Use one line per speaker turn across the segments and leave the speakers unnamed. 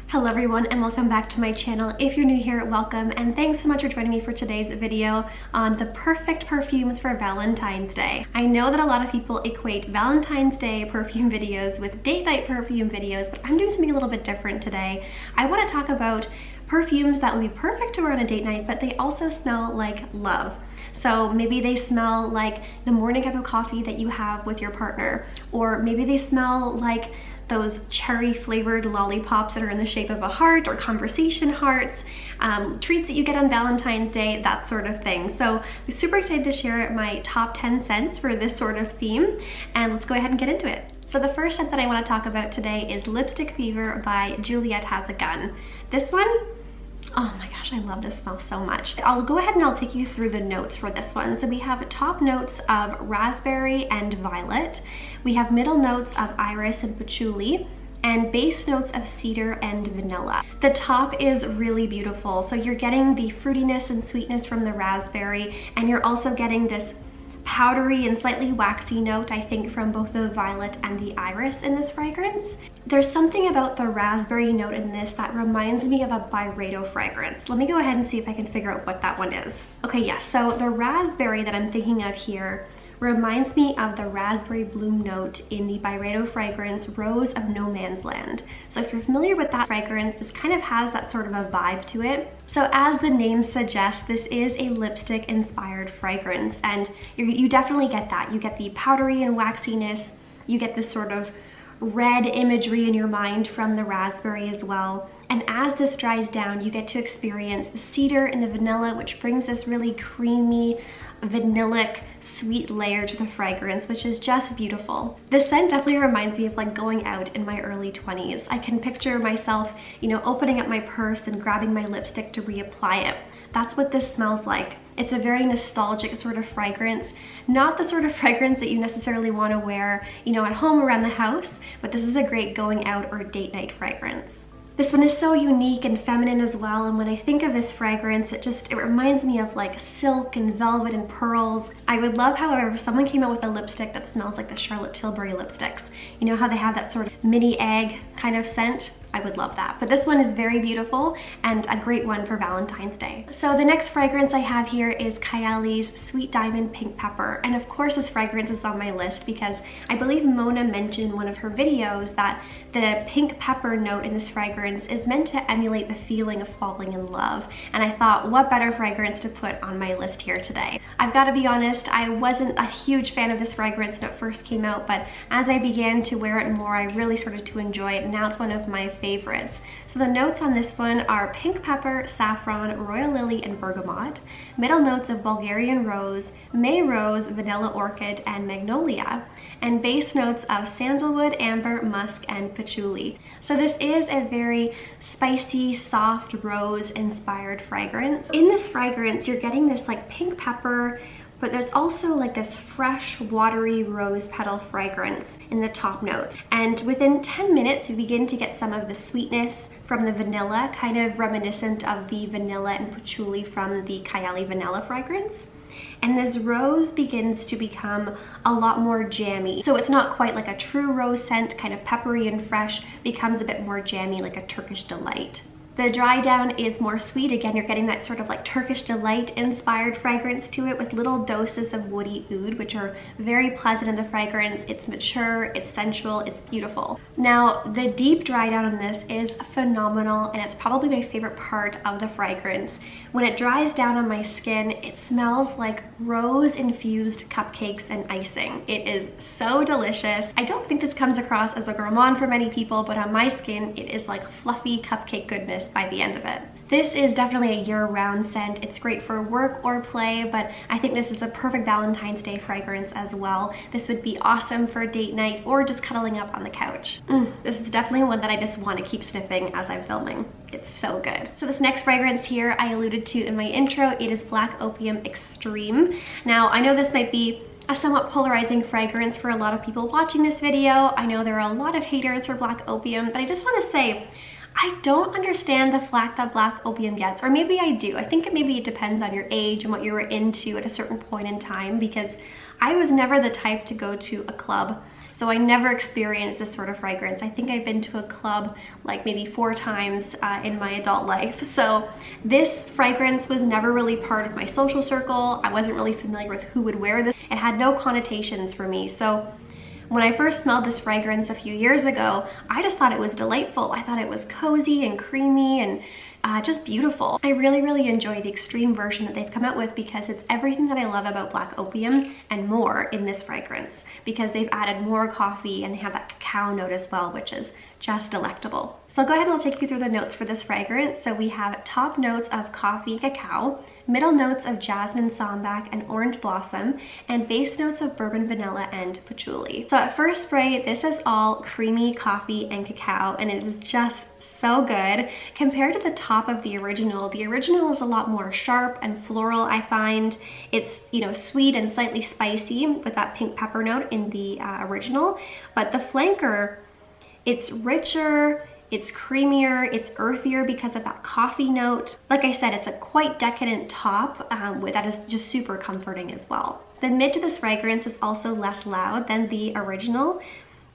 Hello everyone and welcome back to my channel. If you're new here, welcome and thanks so much for joining me for today's video on the perfect perfumes for Valentine's Day. I know that a lot of people equate Valentine's Day perfume videos with date night perfume videos, but I'm doing something a little bit different today. I want to talk about perfumes that would be perfect to wear on a date night, but they also smell like love. So maybe they smell like the morning cup of coffee that you have with your partner, or maybe they smell like those cherry flavored lollipops that are in the shape of a heart, or conversation hearts, treats that you get on Valentine's Day, that sort of thing. So I'm super excited to share my top 10 scents for this sort of theme, and let's go ahead and get into it. So the first scent that I want to talk about today is Lipstick Fever by Juliet Has a Gun. This one, oh my gosh, I love this smell so much. I'll go ahead and I'll take you through the notes for this one. So we have top notes of raspberry and violet. We have middle notes of iris and patchouli, and base notes of cedar and vanilla. The top is really beautiful. So you're getting the fruitiness and sweetness from the raspberry, and you're also getting this powdery and slightly waxy note, I think, from both the violet and the iris in this fragrance. There's something about the raspberry note in this that reminds me of a Byredo fragrance. Let me go ahead and see if I can figure out what that one is. Okay, yes, so the raspberry that I'm thinking of here reminds me of the raspberry bloom note in the Byredo fragrance Rose of No Man's Land. So if you're familiar with that fragrance, this kind of has that sort of a vibe to it. So as the name suggests, this is a lipstick inspired fragrance, and you definitely get that. You get the powdery and waxiness, you get this sort of red imagery in your mind from the raspberry as well. And as this dries down, you get to experience the cedar and the vanilla, which brings this really creamy, vanillic, sweet layer to the fragrance, which is just beautiful. This scent definitely reminds me of like going out in my early 20s. I can picture myself, opening up my purse and grabbing my lipstick to reapply it. That's what this smells like. It's a very nostalgic sort of fragrance, not the sort of fragrance that you necessarily want to wear, at home around the house, but this is a great going out or date night fragrance. This one is so unique and feminine as well, and when I think of this fragrance, it reminds me of like silk and velvet and pearls. I would love, however, if someone came out with a lipstick that smells like the Charlotte Tilbury lipsticks. You know how they have that sort of mini egg kind of scent? I would love that. But this one is very beautiful and a great one for Valentine's Day. So the next fragrance I have here is Kayali's Sweet Diamond Pink Pepper. And of course this fragrance is on my list because I believe Mona mentioned in one of her videos that the pink pepper note in this fragrance is meant to emulate the feeling of falling in love. And I thought, what better fragrance to put on my list here today? I've got to be honest, I wasn't a huge fan of this fragrance when it first came out, but as I began to wear it more, I really started to enjoy it, and now it's one of my favorites. So the notes on this one are pink pepper, saffron, royal lily, and bergamot. Middle notes of Bulgarian rose, May rose, vanilla orchid, and magnolia. And base notes of sandalwood, amber, musk, and patchouli. So this is a very spicy, soft, rose-inspired fragrance. In this fragrance, you're getting this like pink pepper, but there's also like this fresh, watery rose petal fragrance in the top notes. And within 10 minutes, you begin to get some of the sweetness from the vanilla, kind of reminiscent of the vanilla and patchouli from the Kayali Vanilla fragrance. And this rose begins to become a lot more jammy. So it's not quite like a true rose scent, kind of peppery and fresh, becomes a bit more jammy, like a Turkish Delight. The dry down is more sweet. Again, you're getting that sort of like Turkish Delight inspired fragrance to it with little doses of woody oud, which are very pleasant in the fragrance. It's mature, it's sensual, it's beautiful. Now, the deep dry down on this is phenomenal, and it's probably my favorite part of the fragrance. When it dries down on my skin, it smells like rose-infused cupcakes and icing. It is so delicious. I don't think this comes across as a gourmand for many people, but on my skin, it is like fluffy cupcake goodness by the end of it. This is definitely a year-round scent. It's great for work or play, but I think this is a perfect Valentine's Day fragrance as well. This would be awesome for date night or just cuddling up on the couch. This is definitely one that I just want to keep sniffing as I'm filming. It's so good. So this next fragrance here I alluded to in my intro. It is Black Opium Extreme. Now, I know this might be a somewhat polarizing fragrance for a lot of people watching this video. I know there are a lot of haters for Black Opium, but I just want to say, I don't understand the flack that Black Opium gets, or maybe I do. I think maybe it depends on your age and what you were into at a certain point in time, because I was never the type to go to a club So I never experienced this sort of fragrance. I think I've been to a club like maybe 4 times in my adult life. So this fragrance was never really part of my social circle. I wasn't really familiar with who would wear this. It had no connotations for me. So when I first smelled this fragrance a few years ago, I just thought it was delightful. I thought it was cozy and creamy and just beautiful. I really enjoy the extreme version that they've come out with because it's everything that I love about Black Opium and more in this fragrance, because they've added more coffee and they have that cacao note as well, which is just delectable. So I'll go ahead and I'll take you through the notes for this fragrance. So we have top notes of coffee cacao, middle notes of jasmine sambac and orange blossom, and base notes of bourbon vanilla and patchouli. So at first spray, this is all creamy coffee and cacao, and it is just so good. Compared to the top of the original is a lot more sharp and floral, I find. It's, you know, sweet and slightly spicy with that pink pepper note in the original, but the flanker, it's richer, it's creamier, it's earthier because of that coffee note. Like I said, it's a quite decadent top that is just super comforting as well. The mid to this fragrance is also less loud than the original.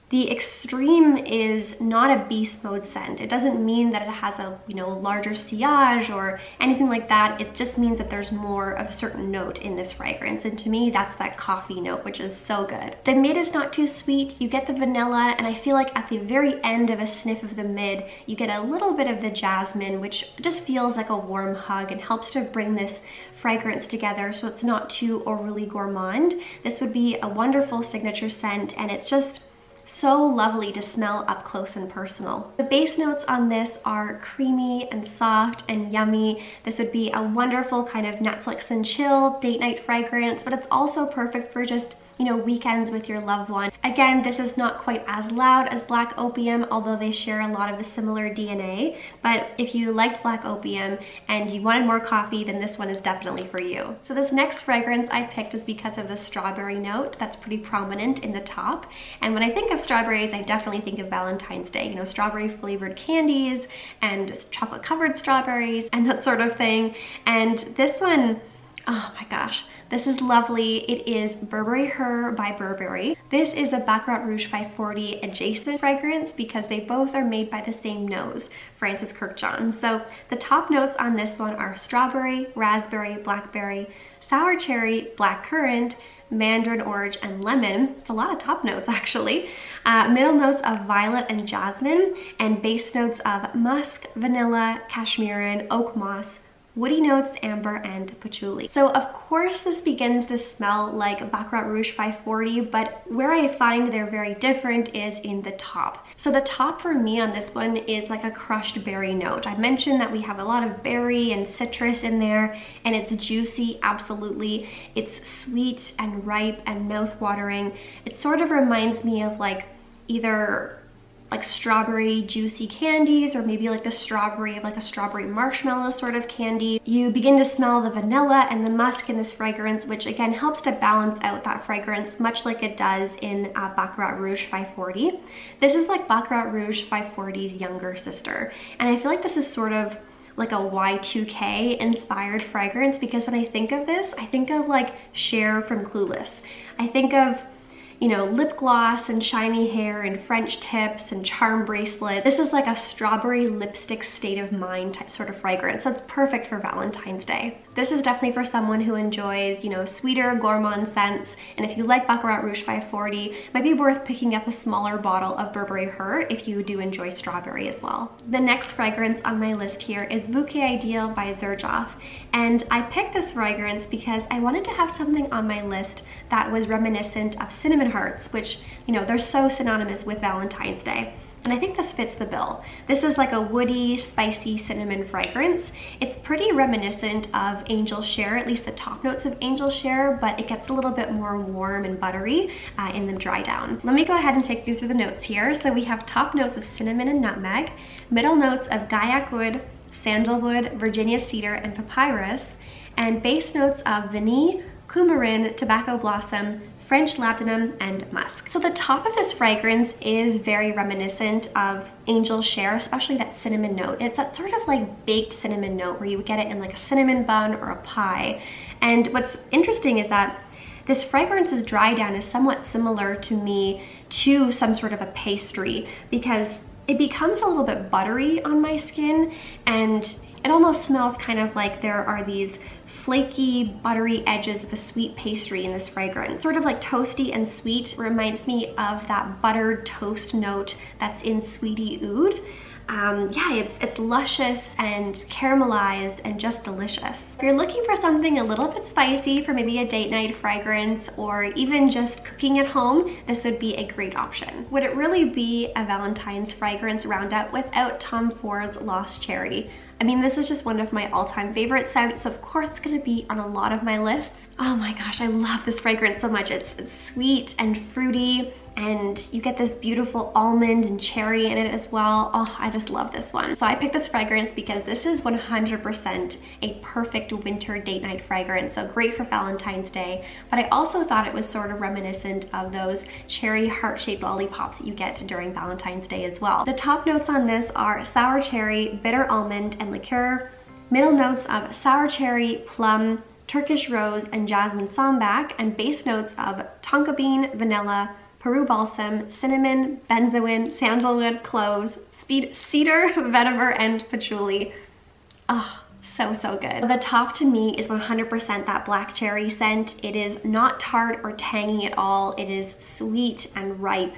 The extreme is not a beast mode scent. It doesn't mean that it has a, you know, larger sillage or anything like that. It just means that there's more of a certain note in this fragrance. And to me, that's that coffee note, which is so good. The mid is not too sweet. You get the vanilla, and I feel like at the very end of a sniff of the mid, you get a little bit of the jasmine, which just feels like a warm hug and helps to bring this fragrance together so it's not too overly gourmand. This would be a wonderful signature scent, and it's just so lovely to smell up close and personal. The base notes on this are creamy and soft and yummy. This would be a wonderful kind of Netflix and chill date night fragrance, but it's also perfect for just, you know, weekends with your loved one. Again, this is not quite as loud as Black Opium, although they share a lot of the similar DNA. But if you liked Black Opium and you wanted more coffee, then this one is definitely for you. So this next fragrance I picked is because of the strawberry note that's pretty prominent in the top. And when I think of strawberries, I definitely think of Valentine's Day, you know, strawberry flavored candies and chocolate covered strawberries and that sort of thing. And this one, oh my gosh, this is lovely. It is Burberry Her by Burberry. This is a Baccarat Rouge 540 adjacent fragrance because they both are made by the same nose, Francis Kurkdjian. So the top notes on this one are strawberry, raspberry, blackberry, sour cherry, blackcurrant, mandarin orange, and lemon. It's a lot of top notes actually. Middle notes of violet and jasmine, and base notes of musk, vanilla, cashmeran, oak moss, woody notes, amber, and patchouli. So of course this begins to smell like Baccarat Rouge 540, but where I find they're very different is in the top. So the top for me on this one is like a crushed berry note. I mentioned that we have a lot of berry and citrus in there, and it's juicy, absolutely. It's sweet and ripe and mouth-watering. It sort of reminds me of like either like strawberry juicy candies, or maybe like the strawberry of like a strawberry marshmallow sort of candy. You begin to smell the vanilla and the musk in this fragrance, which again helps to balance out that fragrance, much like it does in Baccarat Rouge 540. This is like Baccarat Rouge 540's younger sister, and I feel like this is sort of like a Y2K inspired fragrance, because when I think of this, I think of like Cher from Clueless. I think of, you know, lip gloss and shiny hair and French tips and charm bracelet. This is like a strawberry lipstick state of mind type sort of fragrance. So it's perfect for Valentine's Day. This is definitely for someone who enjoys, you know, sweeter gourmand scents. And if you like Baccarat Rouge 540, it might be worth picking up a smaller bottle of Burberry Her if you do enjoy strawberry as well. The next fragrance on my list here is Bouquet Ideal by Xerjoff. And I picked this fragrance because I wanted to have something on my list that was reminiscent of cinnamon hearts, which, you know, they're so synonymous with Valentine's Day. And I think this fits the bill. This is like a woody, spicy cinnamon fragrance. It's pretty reminiscent of Angel Share, at least the top notes of Angel Share, but it gets a little bit more warm and buttery in the dry down. Let me go ahead and take you through the notes here. So we have top notes of cinnamon and nutmeg, middle notes of guaiac wood, sandalwood, Virginia cedar, and papyrus, and base notes of vanille, coumarin, tobacco blossom, French labdanum, and musk. So the top of this fragrance is very reminiscent of Angel Share, especially that cinnamon note. It's that sort of like baked cinnamon note where you would get it in like a cinnamon bun or a pie. And what's interesting is that This fragrance's dry down is somewhat similar to me to some sort of a pastry because it becomes a little bit buttery on my skin, and it almost smells kind of like there are these flaky, buttery edges of a sweet pastry in this fragrance. Sort of like toasty and sweet, reminds me of that buttered toast note that's in Sweetie Oud. Yeah, it's luscious and caramelized and just delicious. If you're looking for something a little bit spicy for maybe a date night fragrance or even just cooking at home, this would be a great option. Would it really be a Valentine's fragrance roundup without Tom Ford's Lost Cherry? I mean, this is just one of my all-time favorite scents, so of course it's gonna be on a lot of my lists. Oh my gosh, I love this fragrance so much. It's sweet and fruity, and you get this beautiful almond and cherry in it as well. Oh, I just love this one. So I picked this fragrance because this is 100% a perfect winter date night fragrance, so great for Valentine's Day, but I also thought it was sort of reminiscent of those cherry heart-shaped lollipops that you get during Valentine's Day as well. The top notes on this are sour cherry, bitter almond, and liqueur. Middle notes of sour cherry, plum, Turkish rose, and jasmine sambac, and base notes of tonka bean, vanilla, Peru balsam, cinnamon, benzoin, sandalwood, cloves, cedar, vetiver, and patchouli. Oh, so good. The top to me is 100% that black cherry scent. It is not tart or tangy at all. It is sweet and ripe.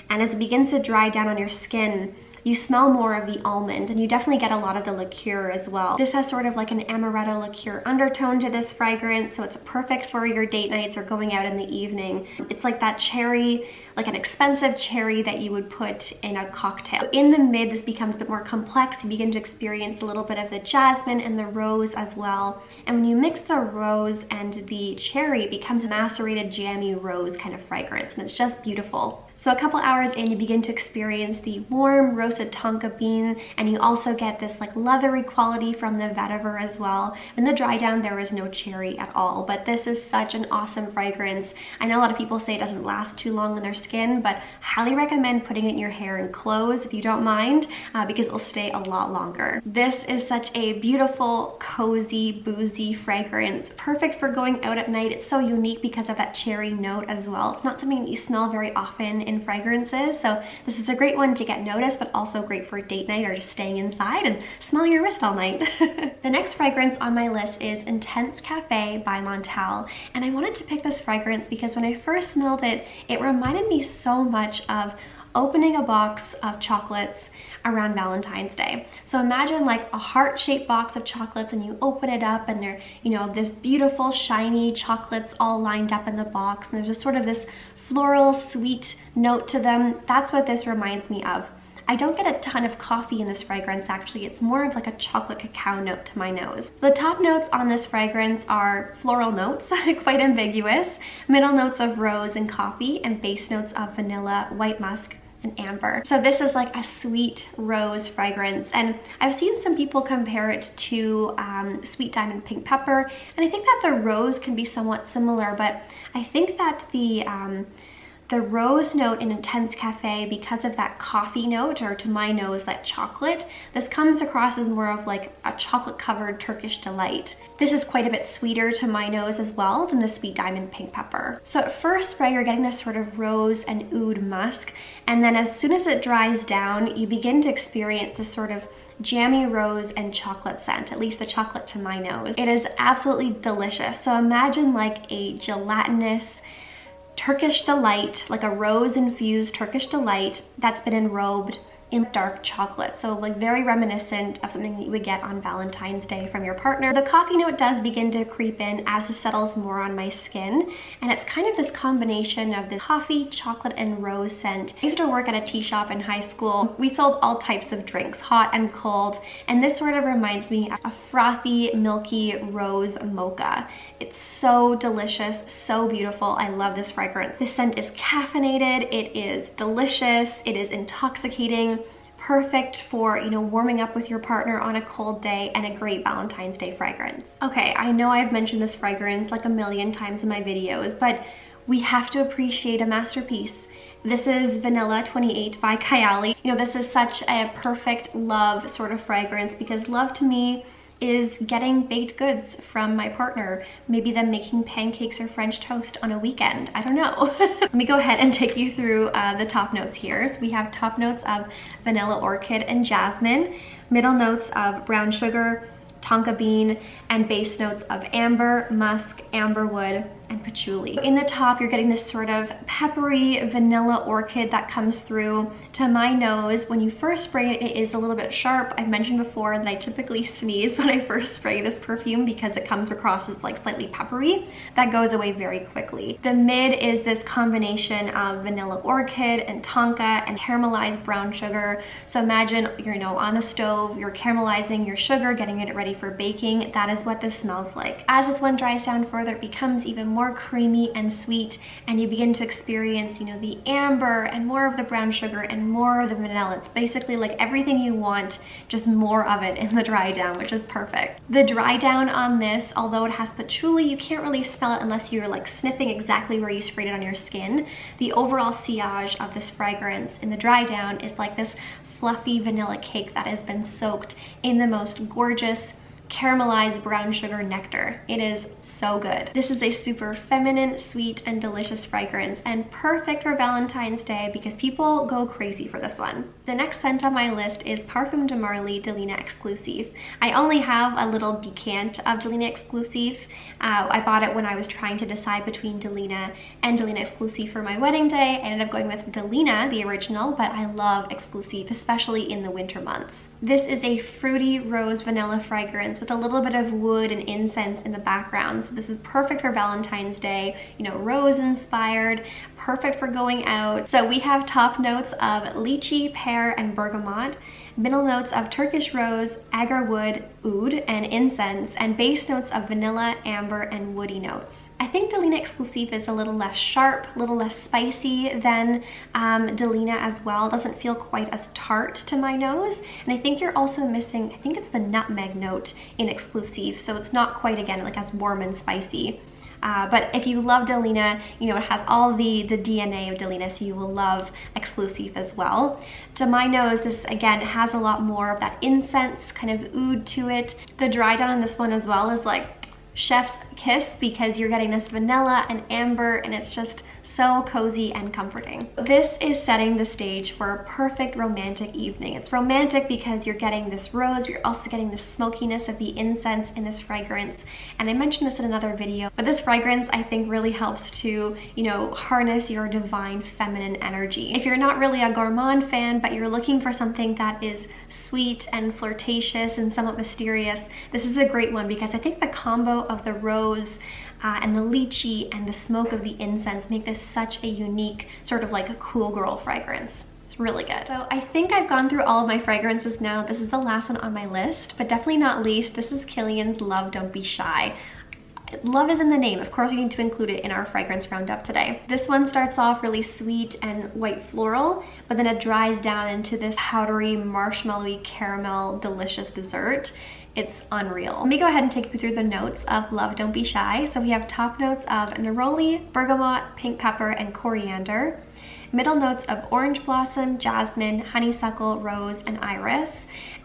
And as it begins to dry down on your skin, you smell more of the almond, and you definitely get a lot of the liqueur as well. This has sort of like an amaretto liqueur undertone to this fragrance, so it's perfect for your date nights or going out in the evening. It's like that cherry, like an expensive cherry that you would put in a cocktail. In the mid, this becomes a bit more complex. You begin to experience a little bit of the jasmine and the rose as well. And when you mix the rose and the cherry, it becomes a macerated jammy rose kind of fragrance, and it's just beautiful. So a couple hours in, you begin to experience the warm roasted tonka bean, and you also get this like leathery quality from the vetiver as well. In the dry down, there is no cherry at all, but this is such an awesome fragrance. I know a lot of people say it doesn't last too long on their skin, but highly recommend putting it in your hair and clothes if you don't mind, because it'll stay a lot longer. This is such a beautiful, cozy, boozy fragrance, perfect for going out at night. It's so unique because of that cherry note as well. It's not something that you smell very often in fragrances, so this is a great one to get noticed, but also great for a date night or just staying inside and smelling your wrist all night. The next fragrance on my list is Intense Cafe by Montale, and I wanted to pick this fragrance because when I first smelled it, it reminded me so much of opening a box of chocolates around Valentine's Day. So imagine like a heart-shaped box of chocolates, and you open it up and they're, you know, there's beautiful shiny chocolates all lined up in the box, and there's just sort of this floral sweet note to them. That's what this reminds me of. I don't get a ton of coffee in this fragrance actually. It's more of like a chocolate cacao note to my nose. The top notes on this fragrance are floral notes, quite ambiguous, middle notes of rose and coffee, and base notes of vanilla, white musk, and amber. So this is like a sweet rose fragrance, and I've seen some people compare it to sweet diamond pink pepper, and I think that the rose can be somewhat similar, but I think that the rose note in Intense Cafe, because of that coffee note, or to my nose, that chocolate, this comes across as more of like a chocolate covered Turkish delight. This is quite a bit sweeter to my nose as well than the sweet diamond pink pepper. So at first spray, you're getting this sort of rose and oud musk, and then as soon as it dries down, you begin to experience this sort of jammy rose and chocolate scent, at least the chocolate to my nose. It is absolutely delicious. So imagine like a gelatinous Turkish delight, like a rose infused Turkish delight that's been enrobed in dark chocolate. So like very reminiscent of something that you would get on Valentine's Day from your partner. The coffee note does begin to creep in as it settles more on my skin, and it's kind of this combination of this coffee, chocolate, and rose scent. I used to work at a tea shop in high school. We sold all types of drinks, hot and cold, and this sort of reminds me of a frothy, milky rose mocha. It's so delicious, so beautiful. I love this fragrance. This scent is caffeinated, it is delicious, it is intoxicating, perfect for, you know, warming up with your partner on a cold day, and a great Valentine's Day fragrance. Okay, I know I've mentioned this fragrance like a million times in my videos, but we have to appreciate a masterpiece. This is Vanilla 28 by Kayali. You know, this is such a perfect love sort of fragrance, because love to me is getting baked goods from my partner, maybe them making pancakes or French toast on a weekend. I don't know. Let me go ahead and take you through the top notes here. So we have top notes of vanilla orchid and jasmine, middle notes of brown sugar, tonka bean, and base notes of amber, musk, amberwood, and patchouli. In the top, you're getting this sort of peppery vanilla orchid that comes through. To my nose, when you first spray it, it is a little bit sharp. I've mentioned before that I typically sneeze when I first spray this perfume because it comes across as like slightly peppery. That goes away very quickly. The mid is this combination of vanilla orchid and tonka and caramelized brown sugar. So imagine, you know, on the stove, you're caramelizing your sugar, getting it ready for baking. That is what this smells like. As this one dries down further, it becomes even more creamy and sweet, and you begin to experience, you know, the amber and more of the brown sugar and more of the vanilla. It's basically like everything you want, just more of it in the dry down, which is perfect. The dry down on this, although it has patchouli, you can't really smell it unless you're like sniffing exactly where you sprayed it on your skin. The overall sillage of this fragrance in the dry down is like this fluffy vanilla cake that has been soaked in the most gorgeous caramelized brown sugar nectar. It is so good. This is a super feminine, sweet, and delicious fragrance, and perfect for Valentine's Day because people go crazy for this one. The next scent on my list is Parfum de Marly Delina Exclusif. I only have a little decant of Delina Exclusif. I bought it when I was trying to decide between Delena and Delina Exclusif for my wedding day. I ended up going with Delena, the original, but I love Exclusif, especially in the winter months. This is a fruity rose vanilla fragrance with a little bit of wood and incense in the background. So this is perfect for Valentine's Day, you know, rose inspired, perfect for going out. So we have top notes of lychee, pear, and bergamot, middle notes of Turkish rose, agar wood, oud, and incense, and base notes of vanilla, amber, and woody notes. I think Delina Exclusif is a little less sharp, a little less spicy than Delena as well. It doesn't feel quite as tart to my nose. And I think you're also missing, I think it's the nutmeg note in Exclusif, so it's not quite, again, like as warm and spicy. But if you love Delena, you know, it has all the DNA of Delena, so you will love Exclusif as well. To my nose, this again has a lot more of that incense kind of oud to it. The dry down on this one as well is like chef's kiss because you're getting this vanilla and amber, and it's just so cozy and comforting. This is setting the stage for a perfect romantic evening. It's romantic because you're getting this rose, you're also getting the smokiness of the incense in this fragrance. And I mentioned this in another video, but this fragrance I think really helps to, you know, harness your divine feminine energy. If you're not really a gourmand fan, but you're looking for something that is sweet and flirtatious and somewhat mysterious, this is a great one because I think the combo of the rose and the lychee and the smoke of the incense make this such a unique sort of like a cool girl fragrance. It's really good. So I think I've gone through all of my fragrances now. This is the last one on my list, but definitely not least, this is Kilian's Love Don't Be Shy. Love is in the name. Of course, we need to include it in our fragrance roundup today. This one starts off really sweet and white floral, but then it dries down into this powdery, marshmallowy, caramel, delicious dessert. It's unreal. Let me go ahead and take you through the notes of Love Don't Be Shy. So we have top notes of neroli, bergamot, pink pepper, and coriander. Middle notes of orange blossom, jasmine, honeysuckle, rose, and iris.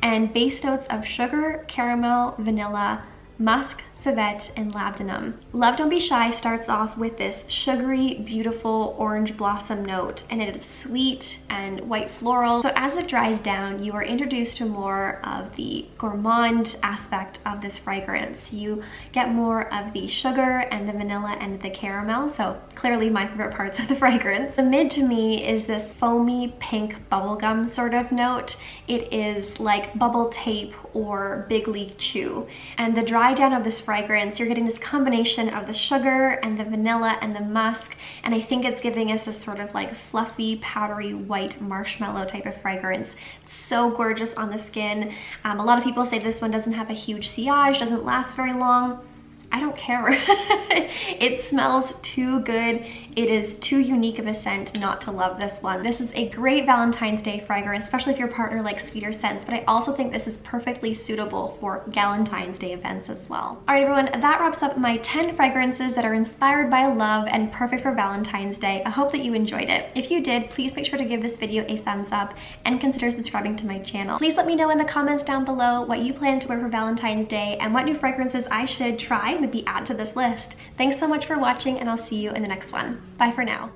And base notes of sugar, caramel, vanilla, musk, civet, and labdanum. Love Don't Be Shy starts off with this sugary, beautiful orange blossom note, and it is sweet and white floral. So as it dries down, you are introduced to more of the gourmand aspect of this fragrance. You get more of the sugar and the vanilla and the caramel, so clearly my favorite parts of the fragrance. The mid to me is this foamy pink bubblegum sort of note. It is like bubble tape or big league chew. And the dry down of this fragrance, you're getting this combination of the sugar and the vanilla and the musk, and I think it's giving us this sort of like fluffy, powdery, white marshmallow type of fragrance. It's so gorgeous on the skin. A lot of people say this one doesn't have a huge sillage, doesn't last very long. I don't care. It smells too good. It is too unique of a scent not to love this one. This is a great Valentine's Day fragrance, especially if your partner likes sweeter scents, but I also think this is perfectly suitable for Galentine's Day events as well. All right, everyone, that wraps up my 10 fragrances that are inspired by love and perfect for Valentine's Day. I hope that you enjoyed it. If you did, please make sure to give this video a thumbs up and consider subscribing to my channel. Please let me know in the comments down below what you plan to wear for Valentine's Day and what new fragrances I should try, maybe add to this list. Thanks so much for watching, and I'll see you in the next one. Bye for now.